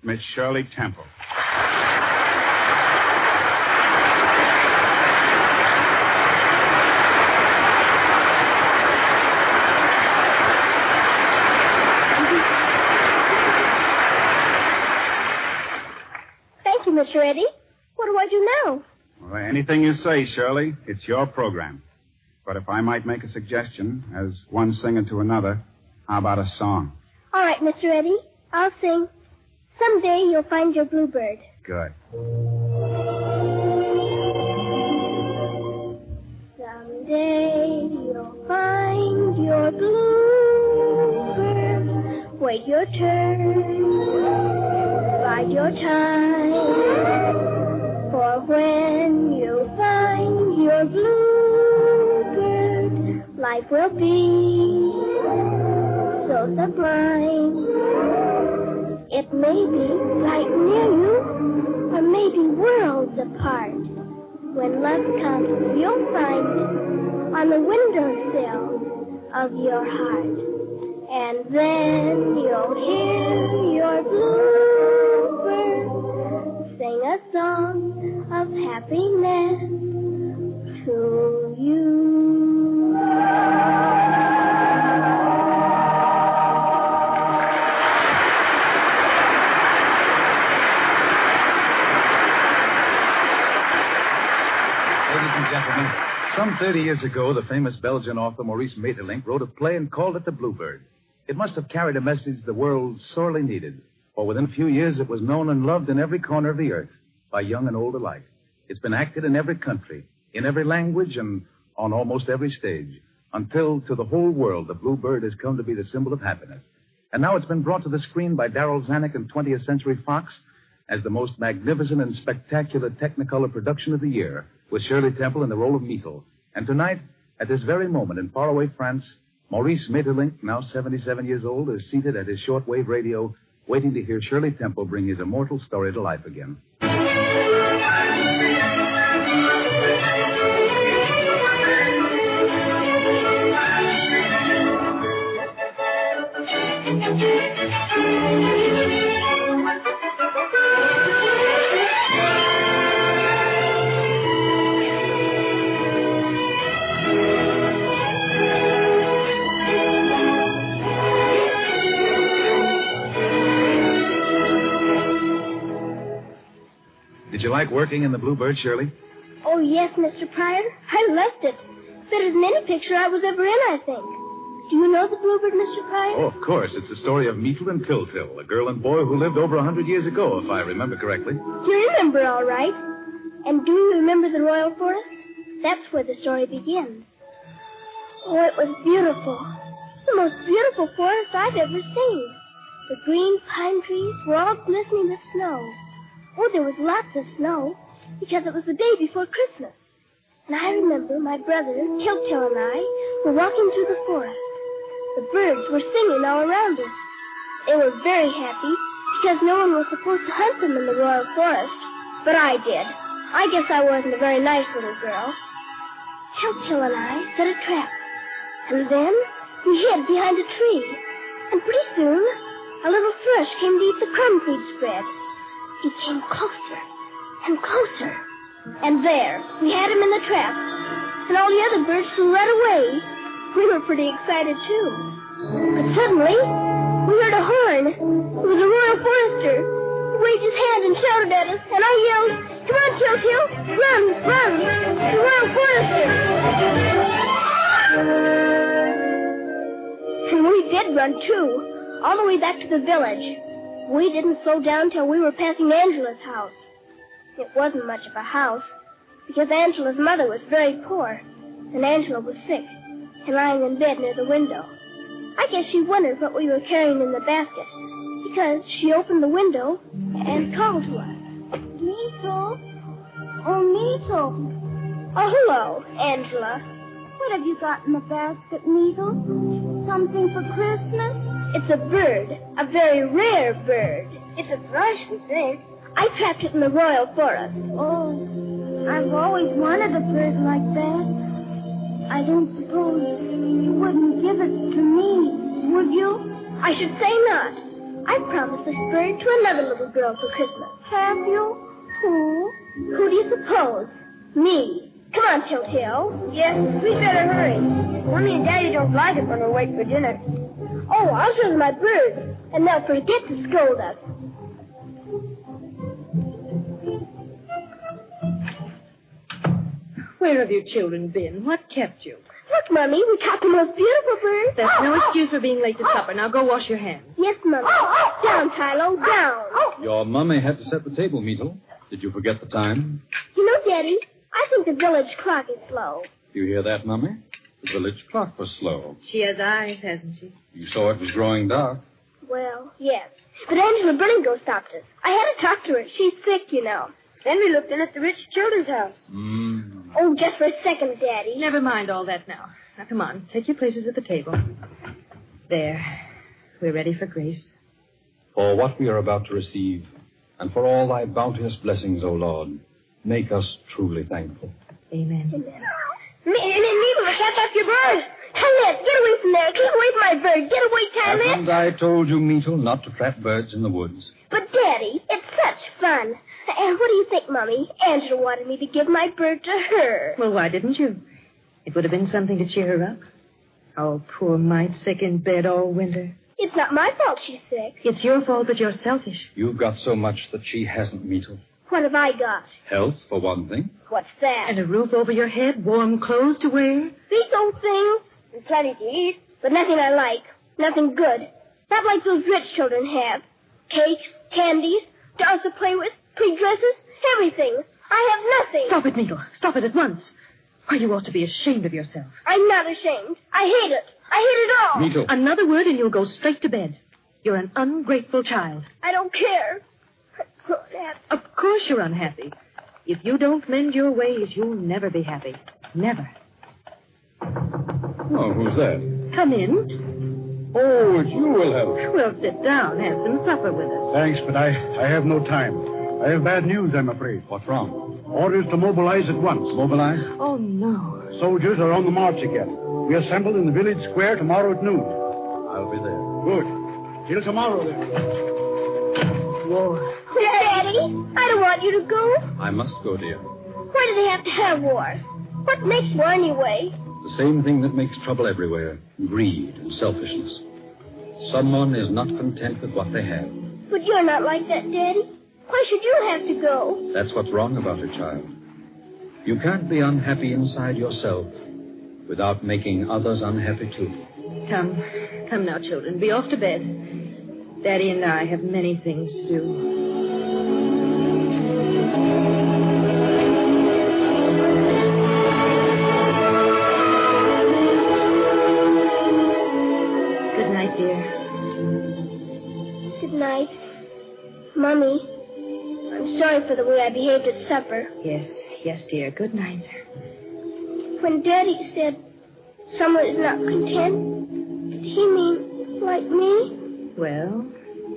Miss Shirley Temple. Thank you, Mr. Eddie. What do I do now? Well, anything you say, Shirley. It's your program. But if I might make a suggestion, as one singer to another, how about a song? All right, Mr. Eddie. I'll sing Someday You'll Find Your Bluebird. Good. Someday you'll find your bluebird. Wait your turn. Bide your time. For when you find your bluebird, life will be so sublime. It may be right near you, or maybe worlds apart. When love comes, you'll find it on the windowsill of your heart. And then you'll hear your bluebird sing a song of happiness to you. Ladies and gentlemen, some 30 years ago, the famous Belgian author Maurice Maeterlinck wrote a play and called it The Bluebird. It must have carried a message the world sorely needed, for within a few years it was known and loved in every corner of the earth by young and old alike. It's been acted in every country, in every language, and on almost every stage, until to the whole world the Bluebird has come to be the symbol of happiness. And now it's been brought to the screen by Darryl Zanuck and 20th Century Fox as the most magnificent and spectacular Technicolor production of the year, with Shirley Temple in the role of Myrtle. And tonight, at this very moment in faraway France, Maurice Maeterlinck, now 77 years old, is seated at his shortwave radio, waiting to hear Shirley Temple bring his immortal story to life again. Did you like working in the Bluebird, Shirley? Oh, yes, Mr. Pryor. I loved it. Better than any picture I was ever in, I think. Do you know the Bluebird, Mr. Pryor? Oh, of course. It's the story of Myrtle and Tiltil, a girl and boy who lived over 100 years ago, if I remember correctly. You remember all right. And do you remember the Royal Forest? That's where the story begins. Oh, it was beautiful. The most beautiful forest I've ever seen. The green pine trees were all glistening with snow. Oh, there was lots of snow, because it was the day before Christmas. And I remember my brother, Tiltil, and I were walking through the forest. The birds were singing all around us. They were very happy, because no one was supposed to hunt them in the Royal Forest. But I did. I guess I wasn't a very nice little girl. Tiltil and I set a trap. And then we hid behind a tree. And pretty soon, a little thrush came to eat the crumbs we'd spread. He came closer and closer. And there, we had him in the trap. And all the other birds flew right away. We were pretty excited, too. But suddenly, we heard a horn. It was a Royal Forester. He waved his hand and shouted at us. And I yelled, "Come on, Tiltil! Run, run! The Royal Forester!" And we did run, too, all the way back to the village. We didn't slow down till we were passing Angela's house. It wasn't much of a house, because Angela's mother was very poor, and Angela was sick and lying in bed near the window. I guess she wondered what we were carrying in the basket, because she opened the window and called to us. Myrtle? Oh, Myrtle. Oh, hello, Angela. What have you got in the basket, Myrtle? Something for Christmas? It's a bird, a very rare bird. It's a thrush, we think. I trapped it in the Royal Forest. Oh, I've always wanted a bird like that. I don't suppose you wouldn't give it to me, would you? I should say not. I promised this bird to another little girl for Christmas. Have you? Who? Who do you suppose? Me. Come on, Till. Yes, we better hurry. Mommy and Daddy don't like it when we wait for dinner. Oh, I'll show them my bird, and they'll forget to scold us. Where have you children been? What kept you? Look, Mummy, we caught the most beautiful bird. That's no excuse for being late to supper. Now go wash your hands. Yes, Mummy. Down, Tylo, down. Your mummy had to set the table, Meetle. Did you forget the time? You know, Daddy, I think the village clock is slow. You hear that, Mummy? The village clock was slow. She has eyes, hasn't she? You saw it was growing dark. Well, yes. But Angela Burlingo stopped us. I had to talk to her. She's sick, you know. Then we looked in at the rich children's house. Oh, just for a second, Daddy. Never mind all that now. Now, come on. Take your places at the table. There. We're ready for grace. For what we are about to receive, and for all thy bounteous blessings, O Lord, make us truly thankful. Amen. Needle, catch up your bird. Tylette, get away from there. Keep away from my bird. Get away, Tylette. Haven't I told you, Meetle, not to trap birds in the woods? But, Daddy, it's such fun. And what do you think, Mummy? Angela wanted me to give my bird to her. Well, why didn't you? It would have been something to cheer her up. Oh, poor mite, sick in bed all winter. It's not my fault she's sick. It's your fault that you're selfish. You've got so much that she hasn't, Meetle. What have I got? Health, for one thing. What's that? And a roof over your head, warm clothes to wear. These old things. And plenty to eat. But nothing I like. Nothing good. Not like those rich children have. Cakes, candies, dolls to play with, pretty dresses, everything. I have nothing. Stop it, Meetle. Stop it at once. Why, you ought to be ashamed of yourself. I'm not ashamed. I hate it. I hate it all. Meetle. Another word and you'll go straight to bed. You're an ungrateful child. I don't care. I'm so unhappy. Of course you're unhappy. If you don't mend your ways, you'll never be happy. Never. Oh, who's that? Come in. Oh, it's you, Wilhelm. Well, sit down. Have some supper with us. Thanks, but I have no time. I have bad news, I'm afraid. What's wrong? Orders to mobilize at once. Mobilize? Oh, no. Soldiers are on the march again. We assemble in the village square tomorrow at noon. I'll be there. Good. Till tomorrow, then. War. Daddy, I don't want you to go. I must go, dear. Why do they have to have war? What makes war anyway? The same thing that makes trouble everywhere. Greed and selfishness. Someone is not content with what they have. But you're not like that, Daddy. Why should you have to go? That's what's wrong about it, child. You can't be unhappy inside yourself without making others unhappy, too. Come. Come now, children. Be off to bed. Daddy and I have many things to do. Good night, dear. Good night. Mummy, I'm sorry for the way I behaved at supper. Yes, dear. Good night. When Daddy said someone is not content, did he mean like me? Well,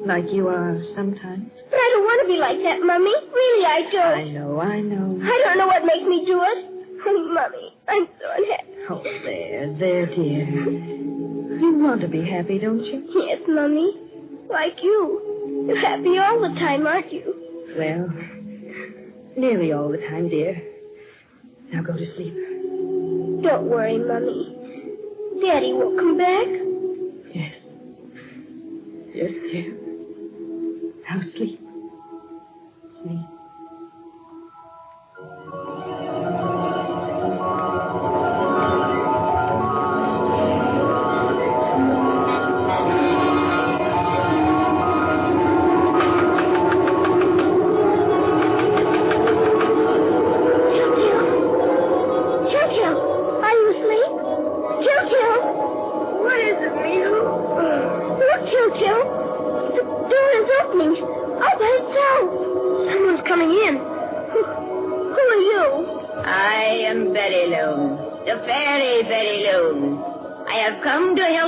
like you are sometimes. But I don't want to be like that, Mummy. Really, I don't. I know. I don't know what makes me do it. Oh, Mummy, I'm so unhappy. Oh, there, dear. You want to be happy, don't you? Yes, Mummy. Like you. You're happy all the time, aren't you? Well, nearly all the time, dear. Now go to sleep. Don't worry, Mummy. Daddy will come back. Yes. Yes, dear. Now sleep. Sleep.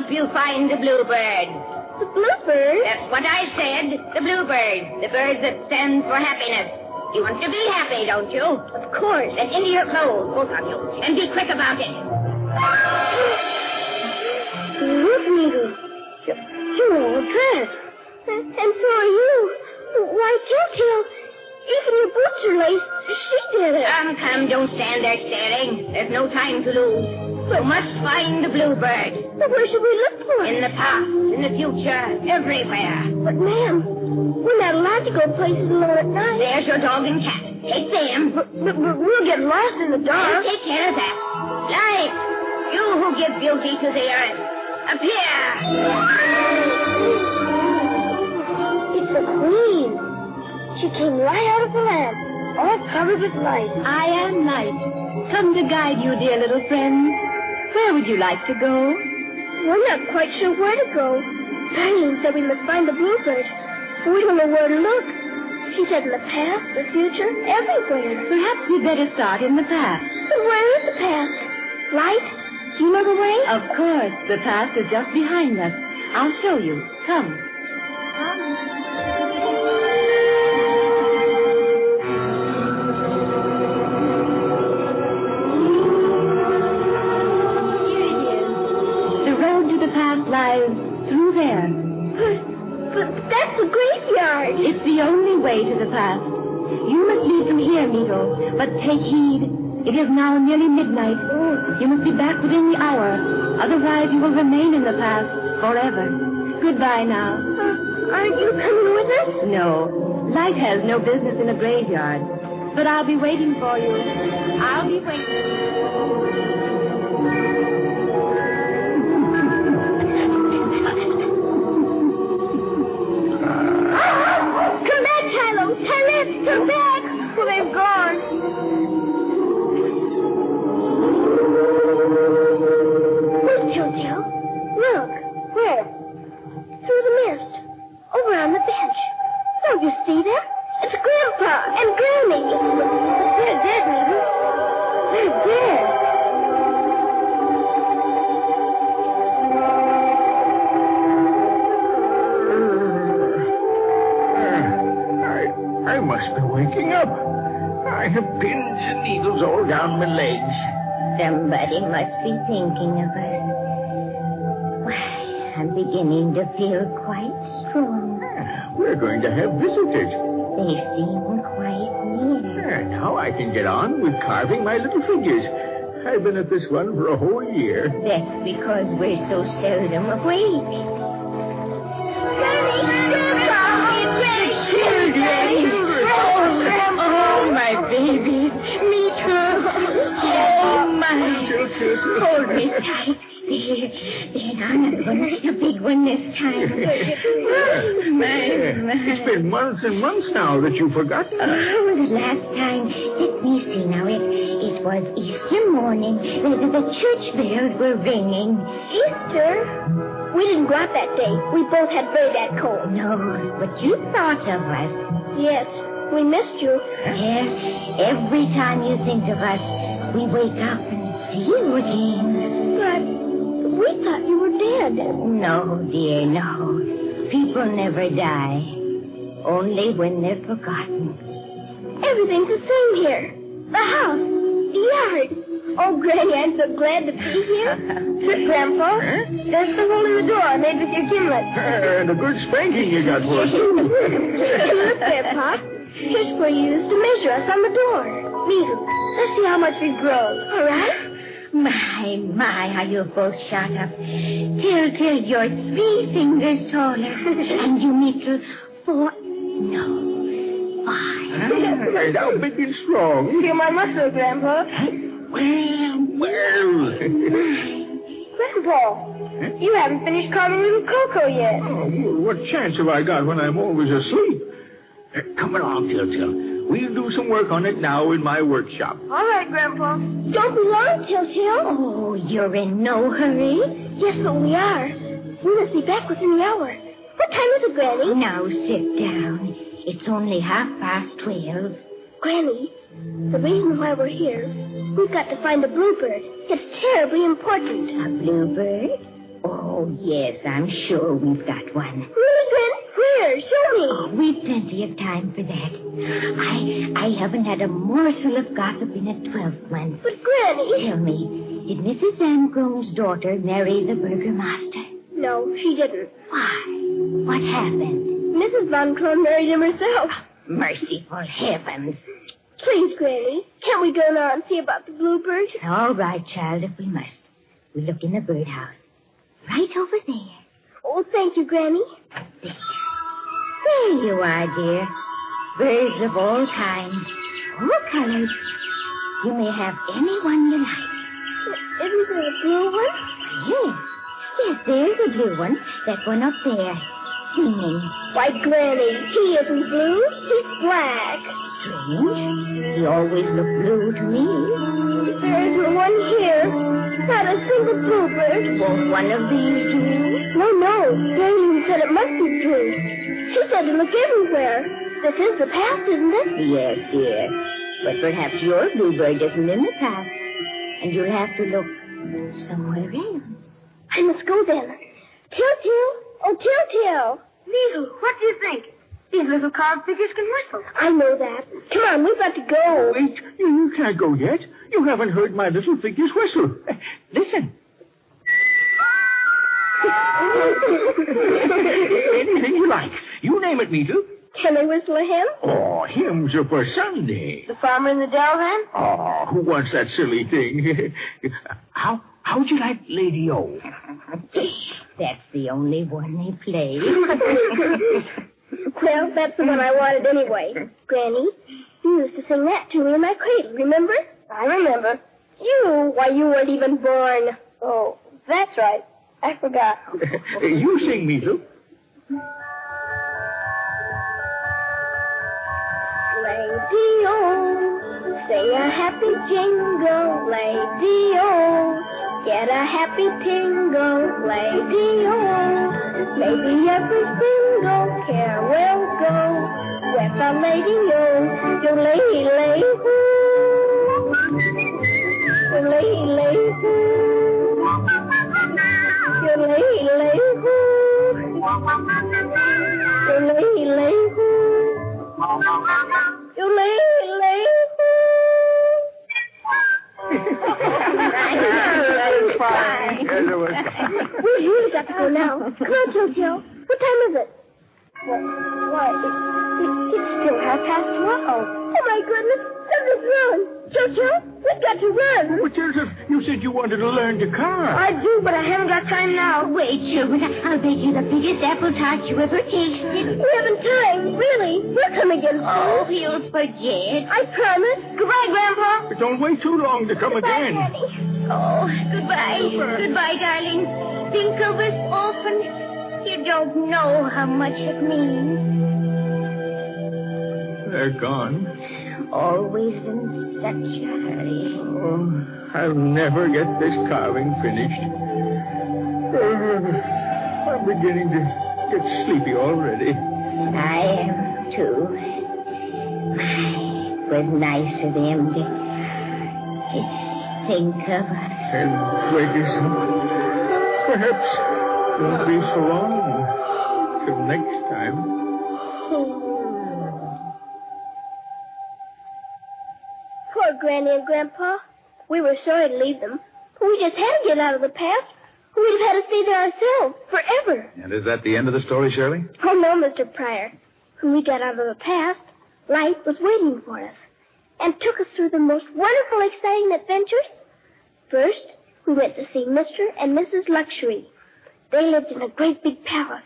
You find the bluebird. The bluebird? That's what I said. The bluebird. The bird that stands for happiness. You want to be happy, don't you? Of course. Then into your clothes, both of you. And be quick about it. Look, Needle. You're all dressed. And so are you. Why, Telltale, even your boots are laced. She did it. Come, don't stand there staring. There's no time to lose. You must find the bluebird. But where should we look for it? In the past, in the future, everywhere. But, ma'am, we're not allowed to go places alone at night. There's your dog and cat. Take them. But we'll get lost in the I'll dark. take care of that. Light, you who give beauty to the earth, appear. It's a queen. She came right out of the lamp, all covered with light. I am Night. Come to guide you, dear little friend. Where would you like to go? We're not quite sure where to go. Darlene said we must find the bluebird. We don't know where to look. She said in the past, the future, everywhere. Perhaps we'd better start in the past. But where is the past? Light? Do you know the way? Of course, the past is just behind us. I'll show you. Come. Lies through there. But that's a graveyard. It's the only way to the past. You must leave from here, Mito. But take heed. It is now nearly midnight. You must be back within the hour. Otherwise, you will remain in the past forever. Goodbye now. Aren't you coming with us? No. Light has no business in a graveyard. But I'll be waiting for you. I'll be waiting. Come back! Well, they've gone. Where's Telltale? Look. Where? Through the mist. Over on the bench. Don't you see them? It's Grandpa and Granny. They're dead, Mabel. They're dead. I must be waking up. I have pins and needles all down my legs. Somebody must be thinking of us. Why, I'm beginning to feel quite strong. We're going to have visitors. They seem quite near. Now I can get on with carving my little figures. I've been at this one for a whole year. That's because we're so seldom awake. Oh, my babies. Me too. Oh, my. Hold me tight. There, now, the big one this time. It's been months and months now that you've forgotten. Oh, the last time. Let me see now. It was Easter morning. The church bells were ringing. Easter? We didn't go out that day. We both had very bad colds. No, but you thought of us. Yes, we missed you. Yes, every time you think of us, we wake up and see you again. But we thought you were dead. No, dear, no. People never die. Only when they're forgotten. Everything's the same here. The house, the yard. Oh, Granny, I'm so glad to be here. Grandpa, there's the hole in the door I made with your gimlet. And a good spanking you got for us. Look there, Pop. Here's where you used to measure us on the door. Measles, let's see how much we've grown. All right? My, how you both shot up. Till you're 3 fingers taller. And you Mitchell 4, no, 5. And how big and strong. Feel my muscle, Grandpa. Well. Grandpa, you haven't finished carving little Coco yet. Oh, what chance have I got when I'm always asleep? Come along, Telltale. We'll do some work on it now in my workshop. All right, Grandpa. Don't be long, Telltale. Oh, you're in no hurry? Yes, but we are. We must be back within the hour. What time is it, Granny? Now sit down. It's only 12:30. Granny, the reason why we're here, we've got to find a bluebird. It's terribly important. A bluebird? Oh, yes, I'm sure we've got one. Really, Granny? Where? Show me. Oh, we've plenty of time for that. I haven't had a morsel of gossip in a 12-month. But, Granny... Tell me, did Mrs. Ancrone's daughter marry the burgomaster? No, she didn't. Why? What happened? Mrs. Von Kron married him herself. Merciful heavens. Please, Granny, can't we go now and see about the bluebird? All right, child, if we must. We'll look in the birdhouse. It's right over there. Oh, thank you, Granny. There you are, dear. Birds of all kinds, all colors. You may have any one you like. Isn't there a blue one? Yes. Yes, there's a blue one. That one up there, singing. Why, Granny, he isn't blue. He's black. Strange. He always looked blue to me. There isn't one here. Not a single bluebird. Won't one of these do? No. Granny said it must be blue. She said to look everywhere. This is the past, isn't it? Yes, dear. But perhaps your bluebird isn't in the past. And you'll have to look somewhere else. I must go then. Till. Oh, Till. Weasel, what do you think? These little carved figures can whistle. I know that. Come on, we've got to go. Wait, you can't go yet. You haven't heard my little figures whistle. Listen. Anything you like. You name it, Needle. Can I whistle a hymn? Oh, hymns are for Sunday. The Farmer in the Dell, then? Oh, who wants that silly thing? How'd you like Lady O? That's the only one they play. Well, that's the one I wanted anyway. Granny, you used to sing that to me in my cradle, remember? I remember. You weren't even born. Oh, that's right. I forgot. You sing, Measle. Lady-O, say a happy jingle, Lady-O. Get a happy tingle, Lady-O. Maybe every single care will go with a Lady-O. Your lay-lay-hoo. Your lay-lay-hoo. Your lay-lay-hoo. Your lay-lay-hoo. Your lay-lay-hoo. That's fine. Yes, it was fine. We've really got to go now. Come on, Jojo. What time is it? Why, it's still 12:30. Oh, my goodness. Something's wrong. Jojo, we've got to run. But Joseph, you said you wanted to learn to carve. I do, but I haven't got time now. Wait, Sherwood. I'll bake you the biggest apple tart you ever tasted. We haven't time, really. We'll come again soon. Oh, you'll forget. I promise. Goodbye, Grandpa. But don't wait too long to come Goodbye, again. Daddy. Oh, goodbye. Goodbye, darling. Think of us often. You don't know how much it means. They're gone. Always in such a hurry. Oh, I'll never get this carving finished. I'm beginning to get sleepy already. I am, too. It was nice of them to think of us. And wake us up. Perhaps it won't be so long. Till next time. Poor Granny and Grandpa. We were sorry to leave them. But we just had to get out of the past. We'd have had to stay there ourselves forever. And is that the end of the story, Shirley? Oh, no, Mr. Pryor. When we got out of the past, life was waiting for us and took us through the most wonderful, exciting adventures. First, we went to see Mr. and Mrs. Luxury. They lived in a great big palace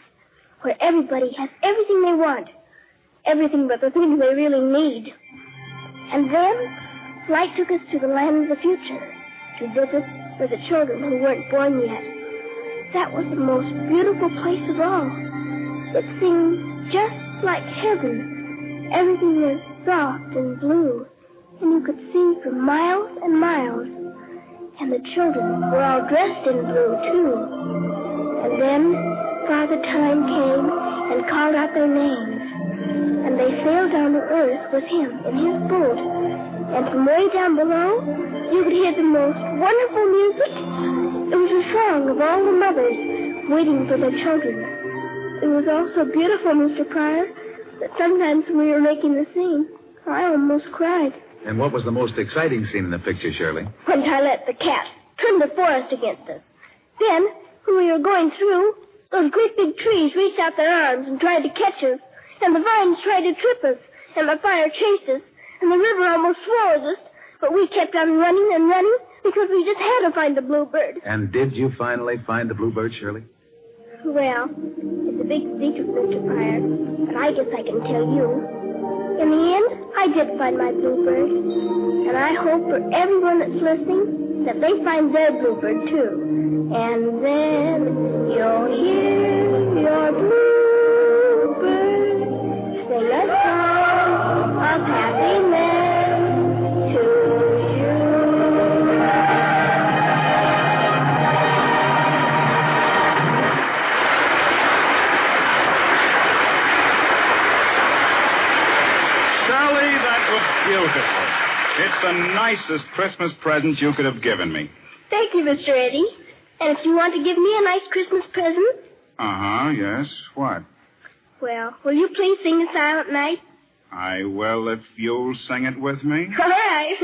where everybody has everything they want, everything but the things they really need. And then, flight took us to the land of the future to visit with the children who weren't born yet. That was the most beautiful place of all. It seemed just like heaven. Everything was soft and blue, and you could see for miles and miles. And the children were all dressed in blue, too. And then Father Time came and called out their names. And they sailed down to Earth with him in his boat. And from way down below, you could hear the most wonderful music. It was a song of all the mothers waiting for their children. It was all so beautiful, Mr. Pryor, that sometimes when we were making the scene, I almost cried. And what was the most exciting scene in the picture, Shirley? When Tylette the cat turned the forest against us. Then, when we were going through, those great big trees reached out their arms and tried to catch us. and the vines tried to trip us, and the fire chased us, and the river almost swallowed us, but we kept on running and running because we just had to find the bluebird. And did you finally find the bluebird, Shirley? Well, it's a big secret, Mr. Pryor, but I guess I can tell you. In the end, I did find my bluebird, and I hope for everyone that's listening that they find their bluebird, too. And then you'll hear your bluebird sing a song of happiness to you. Shirley, that was beautiful. It's the nicest Christmas present you could have given me. Thank you, Mr. Eddie. And if you want to give me a nice Christmas present... Uh-huh, yes. What? Well, will you please sing the Silent Night? I will if you'll sing it with me. All right.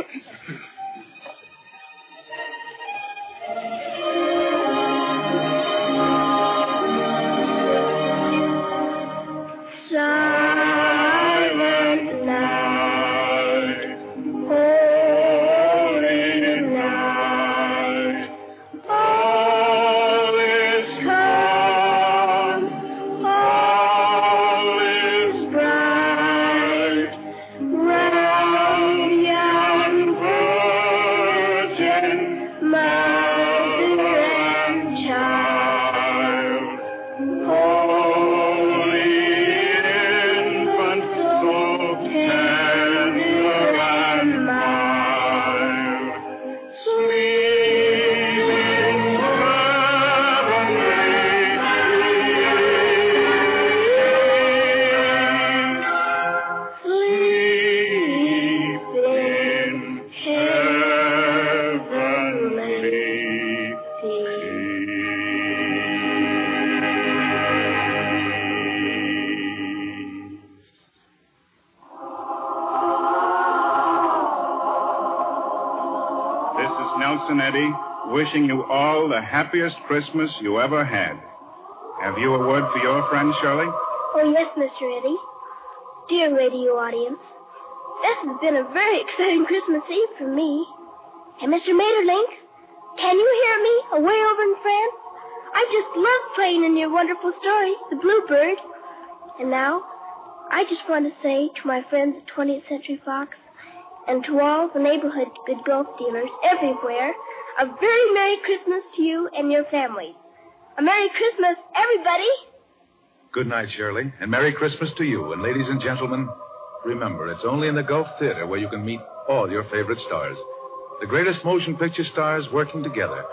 Silent night, holy night, all is calm, all is bright, round young virgin, mother and child, holy infant, so tender and mild, sleeping heavenly This is Nelson Eddy, wishing you all the happiest Christmas you ever had. Have you a word for your friend, Shirley? Oh, yes, Mr. Eddie. Dear radio audience, this has been a very exciting Christmas Eve for me. And Mr. Maeterlinck, can you hear me away over in France? I just love playing in your wonderful story, The Bluebird. And now, I just want to say to my friends at 20th Century Fox and to all the neighborhood good Gulf dealers everywhere, a very Merry Christmas to you and your families. A Merry Christmas, everybody! Good night, Shirley, and Merry Christmas to you. And ladies and gentlemen, remember, it's only in the Gulf Theater where you can meet all your favorite stars. The greatest motion picture stars working together.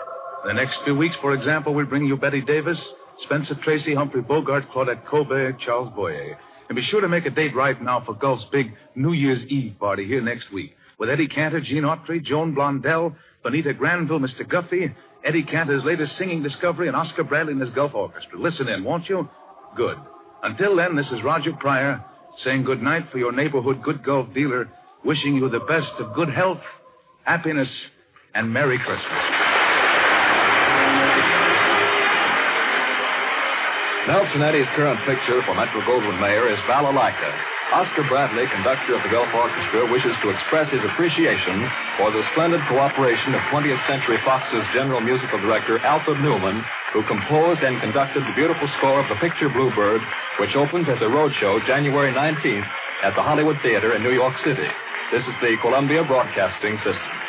In the next few weeks, for example, we'll bring you Betty Davis, Spencer Tracy, Humphrey Bogart, Claudette Colbert, Charles Boyer. And be sure to make a date right now for Gulf's big New Year's Eve party here next week with Eddie Cantor, Gene Autry, Joan Blondell, Bonita Granville, Mr. Guffey, Eddie Cantor's latest singing discovery, and Oscar Bradley and his Gulf Orchestra. Listen in, won't you? Good. Until then, this is Roger Pryor saying good night for your neighborhood good Gulf dealer, wishing you the best of good health, happiness, and Merry Christmas. Nelson Eddy's current picture for Metro-Goldwyn-Mayer is Balalaika. Oscar Bradley, conductor of the Gulf Orchestra, wishes to express his appreciation for the splendid cooperation of 20th Century Fox's general musical director, Alfred Newman, who composed and conducted the beautiful score of the picture Bluebird, which opens as a roadshow January 19th at the Hollywood Theater in New York City. This is the Columbia Broadcasting System.